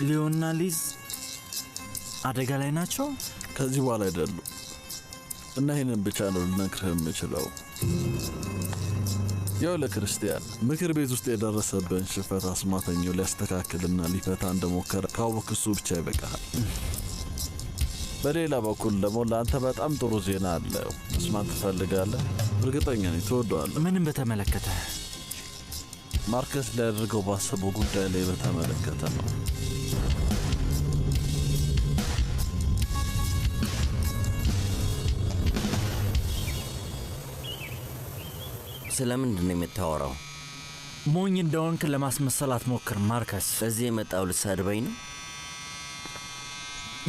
ሊዮና ሊዝ አደጋ ላይ ናቸው? ከዚህ በኋላ አይደሉም። እና ይህንን ብቻ ነው ልነግርህ የምችለው። ያው ለክርስቲያን ምክር ቤት ውስጥ የደረሰብን ሽፈት አስማተኛው ሊያስተካክልና ሊፈታ እንደሞከረ ካወቅህ እሱ ብቻ ይበቃሃል። በሌላ በኩል ደግሞ ለአንተ በጣም ጥሩ ዜና አለ። መስማት ትፈልጋለህ? እርግጠኛ ነኝ ትወደዋለህ። ምንም በተመለከተ? ማርከስ ሊያደርገው ባሰበው ጉዳይ ላይ በተመለከተ ነው። ስለምንድን ነው የምታወራው? ሞኝ እንደሆንክ ለማስመሰል አትሞክር ማርከስ። እዚህ የመጣው ልትሰድበኝ ነው?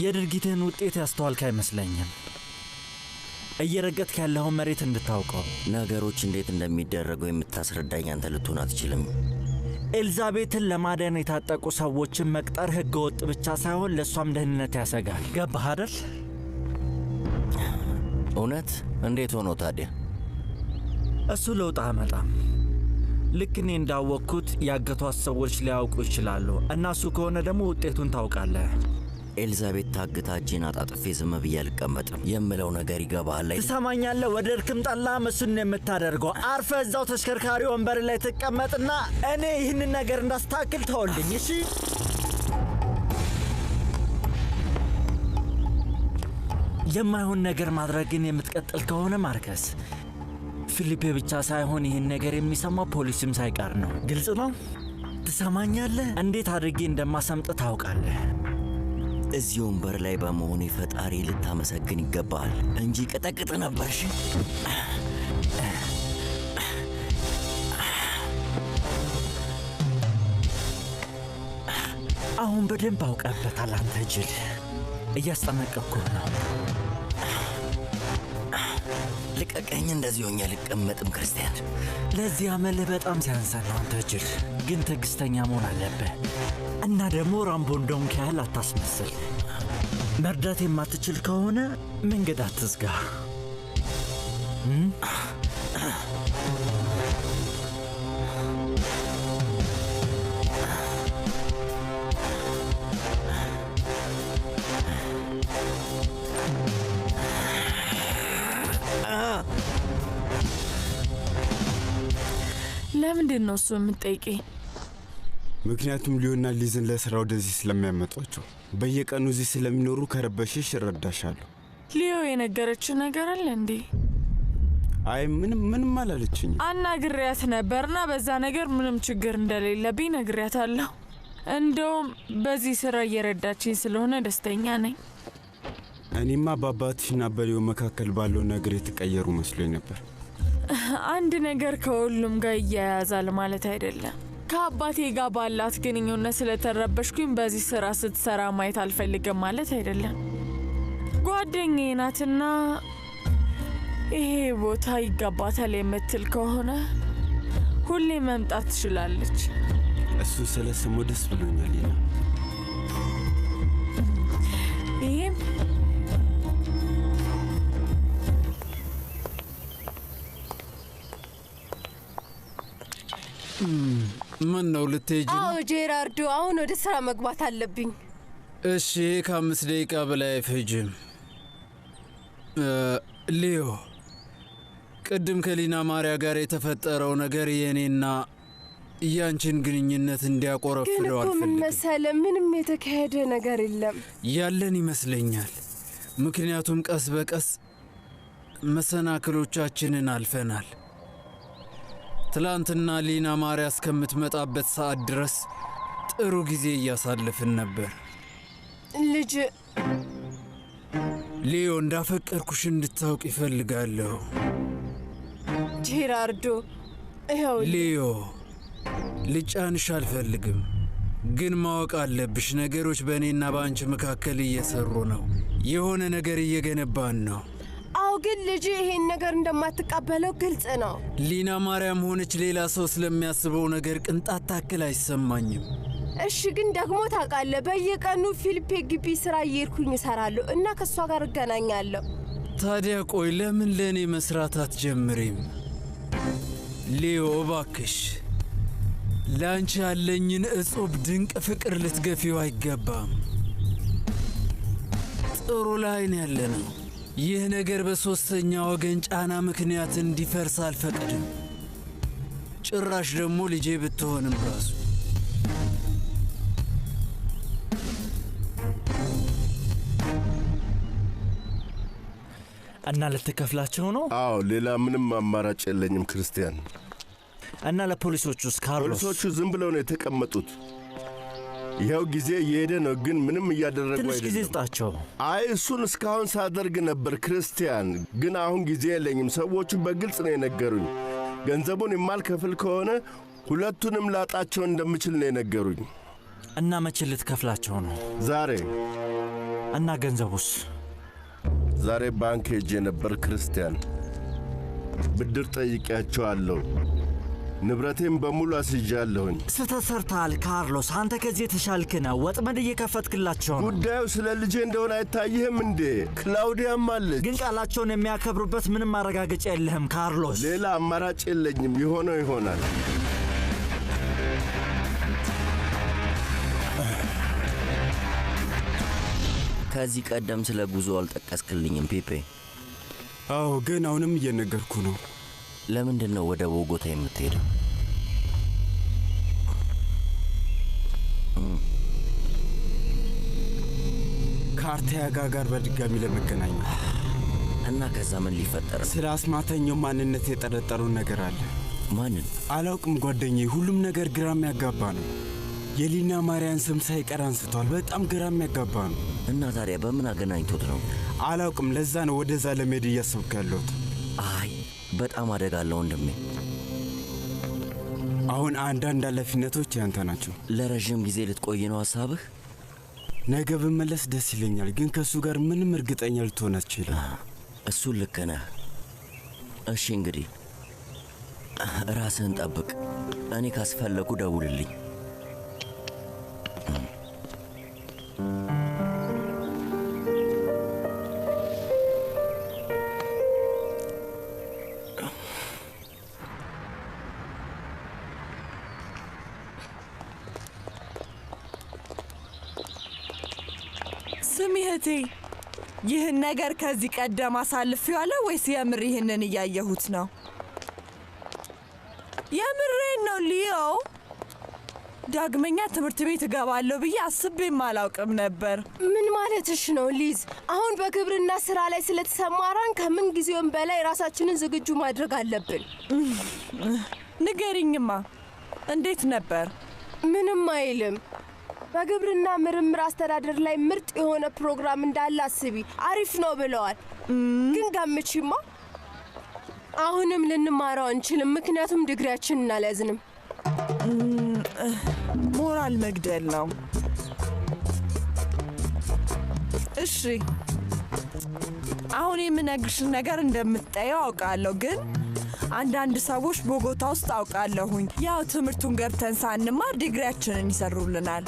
የድርጊትህን ውጤት ያስተዋልክ አይመስለኝም። እየረገጥክ ያለው መሬት እንድታውቀው። ነገሮች እንዴት እንደሚደረጉ የምታስረዳኝ አንተ ልትሆን አትችልም። ኤልዛቤትን ለማዳን የታጠቁ ሰዎችን መቅጠር ህገወጥ ብቻ ሳይሆን ለሷም ደህንነት ያሰጋል። ገባህ አይደል? እውነት? እንዴት ሆኖ ታዲያ? እሱ ለውጥ አመጣም። ልክ እኔ እንዳወቅኩት ያገቷት ሰዎች ሊያውቁ ይችላሉ። እና እሱ ከሆነ ደግሞ ውጤቱን ታውቃለህ። ኤልዛቤት ታግታ እጄን አጣጥፌ ዝም ብዬ አልቀመጥም። የምለው ነገር ይገባሃል አይደል? ትሰማኛለህ? ወደ እርክም ጠላህም እሱን ነው የምታደርገው። አርፈህ እዛው ተሽከርካሪ ወንበር ላይ ትቀመጥና እኔ ይህንን ነገር እንዳስተካክል ተወልኝ። እሺ? የማይሆን ነገር ማድረግን የምትቀጥል ከሆነ ማርከስ፣ ፊሊፔ ብቻ ሳይሆን ይህን ነገር የሚሰማው ፖሊስም ሳይቀር ነው። ግልጽ ነው? ትሰማኛለህ? እንዴት አድርጌ እንደማሰምጥ ታውቃለህ። እዚህ ወንበር ላይ በመሆኔ ፈጣሪ ልታመሰግን ይገባል እንጂ ቀጠቅጥ ነበርሽ። አሁን በደንብ አውቀበታል። አንተ ጅል፣ እያስጠነቀቅኩህ ነው። ልቀቀኝ። እንደዚህ ሆኜ አልቀመጥም ክርስቲያን። ለዚህ አመልህ በጣም ሲያንሰን ነው። አንተ ጅል፣ ግን ትዕግስተኛ መሆን አለብህ። እና ደግሞ ራምቦ እንደሆንክ ያህል አታስመስል። መርዳት የማትችል ከሆነ መንገድ አትዝጋ። ለምንድን ነው እሱ የምትጠይቀኝ? ምክንያቱም ሊዮና ሊዝን ለስራ ወደዚህ ስለሚያመጧቸው በየቀኑ እዚህ ስለሚኖሩ ከረበሽሽ እረዳሻለሁ። ሊዮ የነገረች ነገር አለ እንዴ? አይ ምንም አላለችኝ። አናግሬያት ነበርና በዛ ነገር ምንም ችግር እንደሌለብኝ ነግሬያታለሁ። እንደውም በዚህ ስራ እየረዳችኝ ስለሆነ ደስተኛ ነኝ። እኔማ በአባትሽና በሊዮ መካከል ባለው ነገር የተቀየሩ መስሎኝ ነበር። አንድ ነገር ከሁሉም ጋር እያያዛል ማለት አይደለም። ከአባቴ ጋር ባላት ግንኙነት ስለተረበሽኩኝ በዚህ ስራ ስትሰራ ማየት አልፈልግም ማለት አይደለም። ጓደኛዬ ናትና ይሄ ቦታ ይገባታል የምትል ከሆነ ሁሌ መምጣት ትችላለች። እሱን ስለሰሙ ደስ ብሎኛል። ይሄም ምን ነው ልትሄጂ? አዎ ጄራርዶ፣ አሁን ወደ ስራ መግባት አለብኝ። እሺ፣ ከ5 ደቂቃ በላይ አይፈጅም። ሊዮ፣ ቅድም ከሊና ማሪያ ጋር የተፈጠረው ነገር የኔና ያንቺን ግንኙነት እንዲያቆረፍለው አልፈልግም። ግን ምን መሰለህ፣ ምንም የተካሄደ ነገር የለም። ያለን ይመስለኛል። ምክንያቱም ቀስ በቀስ መሰናክሎቻችንን አልፈናል። ትላንትና ሊና ማሪያ እስከምትመጣበት ሰዓት ድረስ ጥሩ ጊዜ እያሳለፍን ነበር። ልጅ ሊዮ፣ እንዳፈቀርኩሽ እንድታውቅ ይፈልጋለሁ። ጄራርዶ፣ ይኸው ሊዮ፣ ልጫንሽ አልፈልግም፣ ግን ማወቅ አለብሽ ነገሮች በእኔና በአንቺ መካከል እየሰሩ ነው። የሆነ ነገር እየገነባን ነው። አዎ፣ ግን ልጅ ይሄን ነገር እንደማትቀበለው ግልጽ ነው። ሊና ማርያም ሆነች ሌላ ሰው ስለሚያስበው ነገር ቅንጣት ታክል አይሰማኝም። እሺ፣ ግን ደግሞ ታውቃለህ፣ በየቀኑ ፊሊፔ ግቢ ስራ እየሄድኩኝ እሰራለሁ እና ከእሷ ጋር እገናኛለሁ። ታዲያ ቆይ ለምን ለእኔ መስራት አትጀምሪም? ሊዮ እባክሽ፣ ላንቺ ያለኝን እጹብ ድንቅ ፍቅር ልትገፊው አይገባም። ጥሩ ላይ ነው ያለነው። ይህ ነገር በሶስተኛ ወገን ጫና ምክንያት እንዲፈርስ አልፈቅድም። ጭራሽ ደግሞ ልጄ ብትሆንም ራሱ እና ልትከፍላቸው ነው? አዎ፣ ሌላ ምንም አማራጭ የለኝም ክርስቲያን። እና ለፖሊሶቹስ ካርሎስ? ፖሊሶቹ ዝም ብለው ነው የተቀመጡት። ይኸው ጊዜ እየሄደ ነው፣ ግን ምንም እያደረጉ አይደለም። ትንሽ ጊዜ ስጣቸው። አይ እሱን እስካሁን ሳደርግ ነበር ክርስቲያን፣ ግን አሁን ጊዜ የለኝም። ሰዎቹ በግልጽ ነው የነገሩኝ። ገንዘቡን የማልከፍል ከሆነ ሁለቱንም ላጣቸው እንደምችል ነው የነገሩኝ። እና መቼ ልትከፍላቸው ነው? ዛሬ። እና ገንዘቡስ? ዛሬ ባንክ ሄጄ ነበር ክርስቲያን። ብድር ጠይቄያቸዋለሁ። ንብረቴም በሙሉ አስይዣለሁኝ። ስህተት ሰርተሃል ካርሎስ። አንተ ከዚህ የተሻልክ ነው። ወጥመድ እየከፈትክላቸው ነው። ጉዳዩ ስለ ልጄ እንደሆነ አይታይህም እንዴ? ክላውዲያም አለች። ግን ቃላቸውን የሚያከብሩበት ምንም ማረጋገጫ የለህም ካርሎስ። ሌላ አማራጭ የለኝም። የሆነው ይሆናል። ከዚህ ቀደም ስለ ጉዞ አልጠቀስክልኝም ፒፔ። አዎ፣ ግን አሁንም እየነገርኩ ነው። ለምንድን ነው ወደ ቦጎታ የምትሄደው? ከአርታያጋ ጋር በድጋሚ ለመገናኘት እና ከዛ ምን ሊፈጠር? ስለ አስማተኛው ማንነት የጠረጠሩን ነገር አለ። ማንን? አላውቅም ጓደኛዬ። ሁሉም ነገር ግራም ያጋባ ነው። የሊና ማርያን ስም ሳይቀር አንስቷል። በጣም ግራም ያጋባ ነው። እና ታዲያ በምን አገናኝቶት ነው? አላውቅም። ለዛ ነው ወደዛ ለመሄድ እያሰብኩ ያለሁት። አይ በጣም አደጋ አለው ወንድሜ። አሁን አንዳንድ ኃላፊነቶች ያንተ ናቸው። ለረዥም ጊዜ ልትቆይ ነው ሐሳብህ? ነገ ብመለስ ደስ ይለኛል፣ ግን ከእሱ ጋር ምንም እርግጠኛ ልትሆን አትችልም። እሱን ልክ ነህ። እሺ እንግዲህ ራስህን ጠብቅ። እኔ ካስፈለጉ ደውልልኝ። ስሚ እህቴ፣ ይህን ነገር ከዚህ ቀደም አሳልፌዋለሁ ወይስ የምር ይህንን እያየሁት ነው? የምሬን ነው ሊዮ። ዳግመኛ ትምህርት ቤት እገባለሁ ብዬ አስቤም አላውቅም ነበር። ምን ማለትሽ ነው ሊዝ? አሁን በግብርና ስራ ላይ ስለተሰማራን ከምን ጊዜውም በላይ ራሳችንን ዝግጁ ማድረግ አለብን። ንገሪኝማ፣ እንዴት ነበር? ምንም አይልም። በግብርና ምርምር አስተዳደር ላይ ምርጥ የሆነ ፕሮግራም እንዳለ አስቢ። አሪፍ ነው ብለዋል። ግን ገምቺማ፣ አሁንም ልንማረው አንችልም፣ ምክንያቱም ድግሪያችንን አልያዝንም። ሞራል መግደል ነው። እሺ፣ አሁን የምነግርሽን ነገር እንደምትጠየው አውቃለሁ፣ ግን አንዳንድ ሰዎች ቦጎታ ውስጥ አውቃለሁኝ። ያው ትምህርቱን ገብተን ሳንማር ዲግሪያችንን ይሰሩልናል።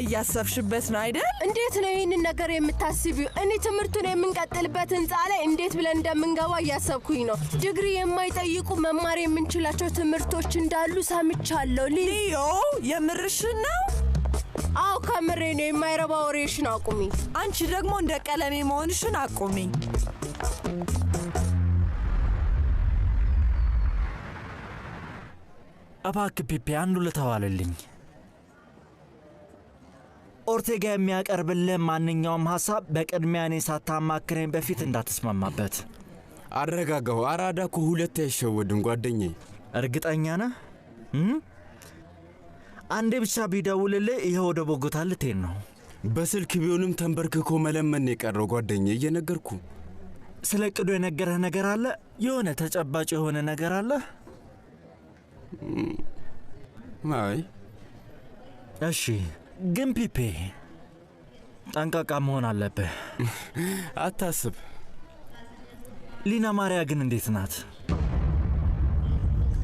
እያሰብሽበት ነው አይደል? እንዴት ነው ይህንን ነገር የምታስቢው? እኔ ትምህርቱን የምንቀጥልበት ህንፃ ላይ እንዴት ብለን እንደምንገባ እያሰብኩኝ ነው። ዲግሪ የማይጠይቁ መማር የምንችላቸው ትምህርቶች እንዳሉ ሰምቻለሁ። ሊዮ፣ የምርሽን ነው? አዎ ከምሬ ነው። የማይረባ ወሬሽን አቁሚ። አንቺ ደግሞ እንደ ቀለሜ መሆንሽን አቁሚ። እባክህ ፒፔ፣ አንዱ ልተዋልልኝ። ኦርቴጋ የሚያቀርብልህ ማንኛውም ሐሳብ በቅድሚያ እኔ ሳታማክረኝ በፊት እንዳትስማማበት። አረጋጋው። አራዳ እኮ ሁለት አይሸወድም ጓደኛዬ። እርግጠኛ ነህ? አንዴ ብቻ ቢደውልልህ ይኸው ወደ ቦጎታ ልትሄድ ነው። በስልክ ቢሆንም ተንበርክኮ መለመን የቀረው ጓደኛዬ። እየነገርኩ። ስለ ዕቅዱ የነገረህ ነገር አለ? የሆነ ተጨባጭ የሆነ ነገር አለ? አይ እሺ፣ ግን ፒፔ ጠንቃቃ መሆን አለብህ። አታስብ። ሊና ማርያ ግን እንዴት ናት?